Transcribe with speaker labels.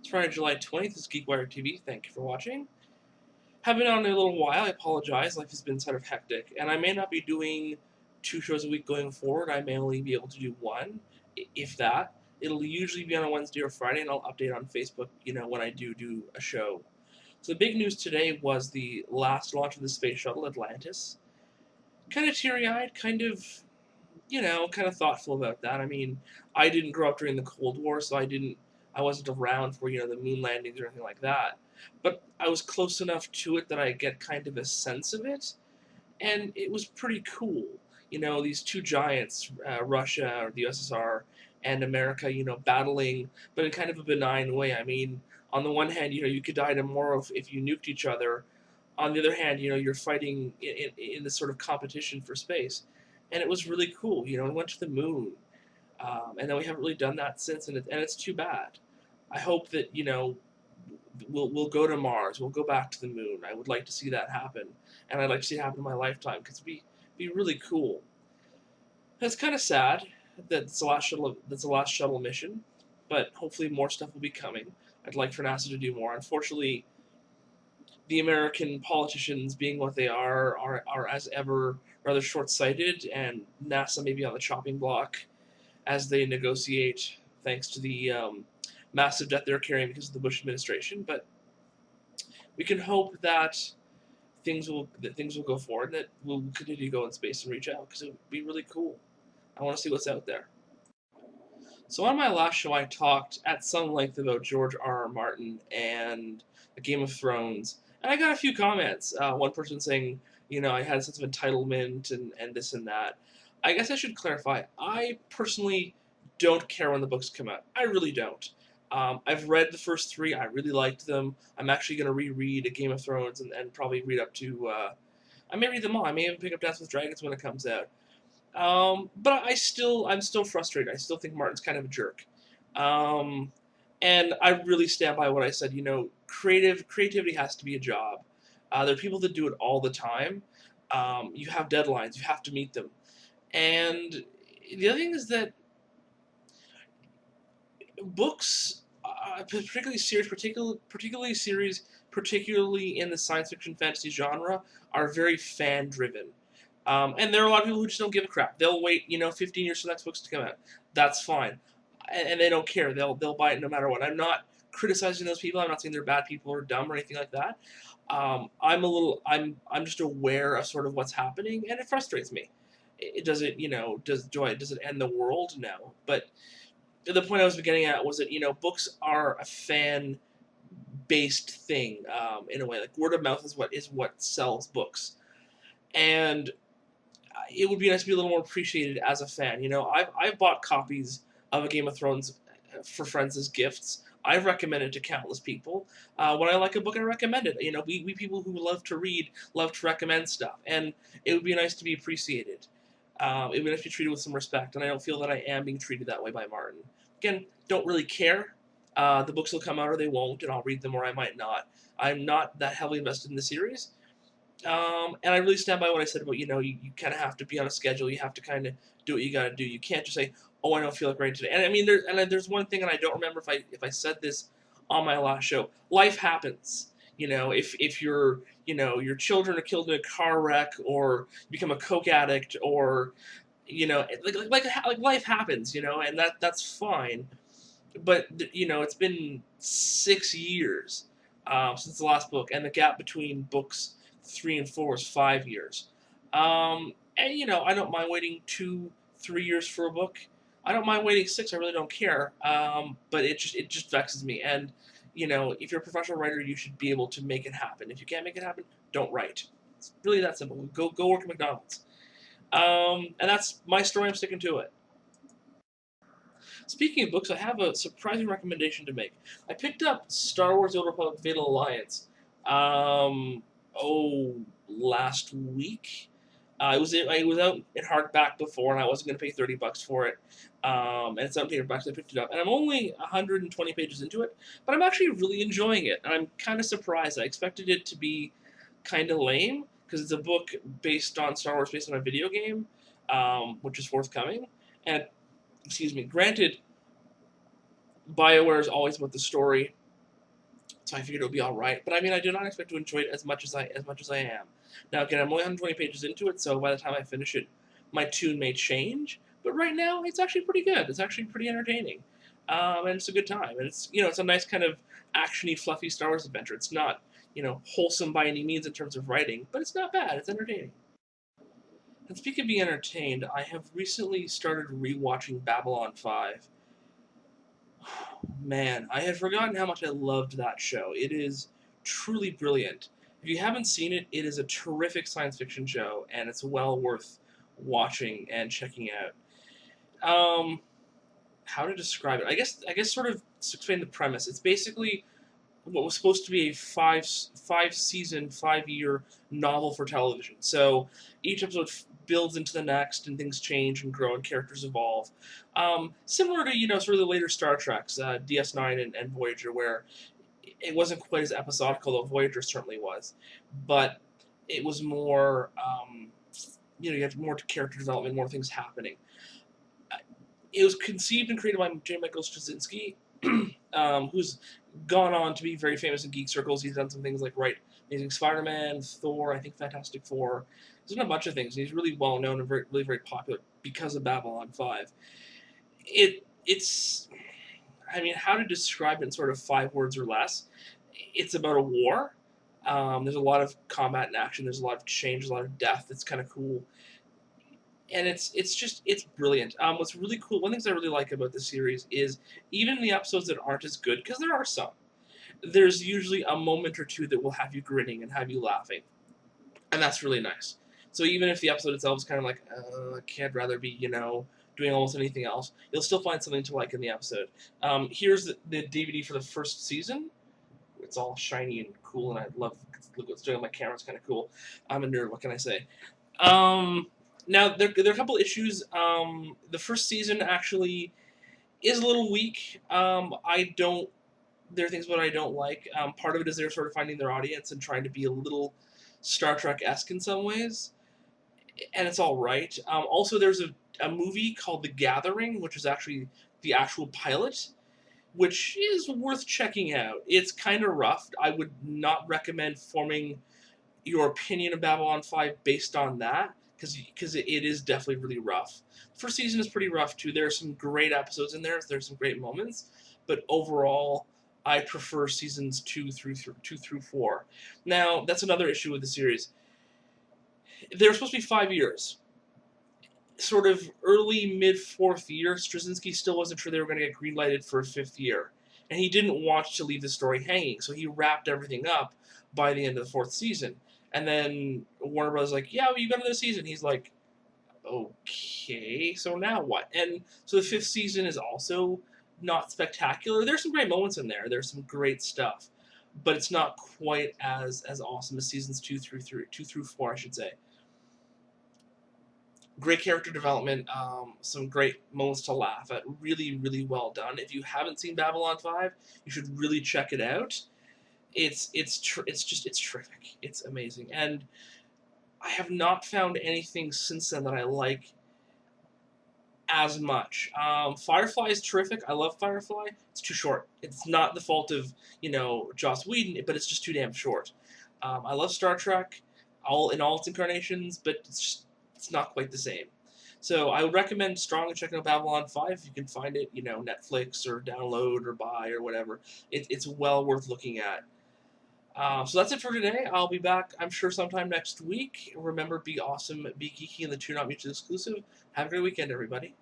Speaker 1: It's Friday, July 20th. This is GeekWireTV. Thank you for watching. Haven't been on in a little while. I apologize. Life has been sort of hectic, and I may not be doing 2 shows a week going forward. I may only be able to do one, if that. It'll usually be on a Wednesday or Friday, and I'll update on Facebook, when I do a show. So the big news today was the last launch of the space shuttle, Atlantis. Kind of teary-eyed, kind of thoughtful about that. I mean, I didn't grow up during the Cold War, so I wasn't around for the moon landings or anything like that. But I was close enough to it that I get kind of a sense of it, and it was pretty cool. These two giants, Russia or the USSR and America, battling, but in kind of a benign way. I mean, on the one hand, you could die tomorrow if you nuked each other. On the other hand, you're fighting in this sort of competition for space, and it was really cool. We went to the moon, and then we haven't really done that since, and it's too bad. I hope that we'll go to Mars, we'll go back to the moon. I would like to see that happen, and I'd like to see it happen in my lifetime because it'd be really cool. It's kind of sad that it's the last shuttle mission, but hopefully more stuff will be coming. I'd like for NASA to do more. Unfortunately, the American politicians, being what they are as ever rather short-sighted, and NASA may be on the chopping block as they negotiate, thanks to the massive debt they're carrying because of the Bush administration. But we can hope that things will go forward, and that we'll continue to go in space and reach out, because it would be really cool. I want to see what's out there. So on my last show, I talked at some length about George R.R. Martin and Game of Thrones, and I got a few comments. One person saying, I had a sense of entitlement and this and that. I guess I should clarify. I personally don't care when the books come out. I really don't. I've read the first three. I really liked them. I'm actually going to reread a Game of Thrones and probably read up to... I may read them all. I may even pick up Dance with Dragons when it comes out. But I'm still frustrated. I still think Martin's kind of a jerk. And I really stand by what I said. Creativity has to be a job. There are people that do it all the time. You have deadlines. You have to meet them. And the other thing is that books, particularly in the science fiction fantasy genre, are very fan driven. And there are a lot of people who just don't give a crap. They'll wait, 15 years for the next books to come out. That's fine, and they don't care. They'll buy it no matter what. I'm not criticizing those people. I'm not saying they're bad people or dumb or anything like that. I'm just aware of sort of what's happening, and it frustrates me. Does it end the world? No, but the point I was getting at was that books are a fan based thing, in a way. Like, word of mouth is what sells books, and it would be nice to be a little more appreciated as a fan. I've bought copies of a Game of Thrones for friends as gifts. I've recommended to countless people. When I like a book, I recommend it. We people who love to read love to recommend stuff, and it would be nice to be appreciated. It would be nice to be treated with some respect, and I don't feel that I am being treated that way by Martin. Again, don't really care. The books will come out or they won't, and I'll read them or I might not. I'm not that heavily invested in the series. And I really stand by what I said about, you kind of have to be on a schedule. You have to kind of do what you got to do. You can't just say, oh, I don't feel like writing today. And I mean, there's one thing, and I don't remember if I said this on my last show. Life happens. If your children are killed in a car wreck, or become a coke addict, or like life happens, and that's fine. But it's been 6 years since the last book, and the gap between books 3 and 4 is 5 years. And I don't mind waiting 2-3 years for a book. I don't mind waiting 6. I really don't care. But it just vexes me. And if you're a professional writer, you should be able to make it happen. If you can't make it happen, don't write. It's really that simple. Go work at McDonald's. And that's my story. I'm sticking to it. Speaking of books, I have a surprising recommendation to make. I picked up Star Wars: The Old Republic: Fatal Alliance. Last week. It was out in hardback before, and I wasn't going to pay $30 for it. And it's out in paperback, so I picked it up. And I'm only 120 pages into it, but I'm actually really enjoying it. And I'm kind of surprised. I expected it to be kind of lame, because it's a book based on Star Wars, based on a video game, which is forthcoming. And, excuse me, granted, BioWare is always about the story. so I figured it would be all right. But I mean, I did not expect to enjoy it as much as I am. Now again, I'm only 120 pages into it, so by the time I finish it, my tune may change. But right now, it's actually pretty good. It's actually pretty entertaining, and it's a good time. And it's it's a nice kind of actiony, fluffy Star Wars adventure. It's not wholesome by any means in terms of writing, but it's not bad. It's entertaining. And speaking of being entertained, I have recently started rewatching Babylon 5. Man, I had forgotten how much I loved that show. It is truly brilliant. If you haven't seen it, it is a terrific science fiction show, and it's well worth watching and checking out. Um, how to describe it? I guess sort of to explain the premise. It's basically what was supposed to be a five season, 5 year novel for television. So each episode builds into the next, and things change and grow, and characters evolve. Similar to sort of the later Star Treks, DS9 and Voyager, where it wasn't quite as episodical, though Voyager certainly was, but it was more. You had more character development, more things happening. It was conceived and created by J. Michael Straczynski, who's gone on to be very famous in geek circles. He's done some things like Amazing Spider-Man, Thor, I think Fantastic Four. He's done a bunch of things. He's really well known and really very popular because of Babylon 5. It's I mean, how to describe it in sort of 5 words or less? It's about a war. There's a lot of combat and action. There's a lot of change. There's a lot of death. It's kind of cool, and it's brilliant. What's really cool, one of the things I really like about the series is even in the episodes that aren't as good, because there are some, there's usually a moment or two that will have you grinning and have you laughing, and that's really nice. So even if the episode itself is kind of like, I'd rather be doing almost anything else, you'll still find something to like in the episode. Here's the DVD for the first season. It's all shiny and cool, and I love look what's doing on my camera. It's kind of cool. I'm a nerd. What can I say? Now, there are a couple issues. The first season actually is a little weak. There are things about it I don't like. Part of it is they're sort of finding their audience and trying to be a little Star Trek-esque in some ways, and it's all right. Also, there's a movie called The Gathering, which is actually the actual pilot, which is worth checking out. It's kind of rough. I would not recommend forming your opinion of Babylon 5 based on that, because it is definitely really rough. The first season is pretty rough too. There are some great episodes in there. There's some great moments, but overall, I prefer seasons 2 through 4. Now, that's another issue with the series. They were supposed to be 5 years. Sort of early mid-4th year, Straczynski still wasn't sure they were going to get greenlighted for a 5th year, and he didn't want to leave the story hanging, so he wrapped everything up by the end of the 4th season. And then Warner Bros. Like, yeah, well, you got another season. He's like, okay, so now what? And so the 5th season is also not spectacular. There's some great moments in there. There's some great stuff, but it's not quite as awesome as seasons 2 through 4, I should say. Great character development, some great moments to laugh at. Really, really well done. If you haven't seen Babylon 5, you should really check it out. It's terrific. It's amazing, and I have not found anything since then that I like as much. Firefly is terrific. I love Firefly. It's too short. It's not the fault of Joss Whedon, but it's just too damn short. I love Star Trek, all its incarnations, but it's not quite the same. So I would recommend strongly checking out Babylon 5 if you can find it, Netflix or download or buy or whatever. It's well worth looking at. So that's it for today. I'll be back, I'm sure, sometime next week. Remember, be awesome, be geeky, and the two not mutually exclusive. Have a great weekend, everybody.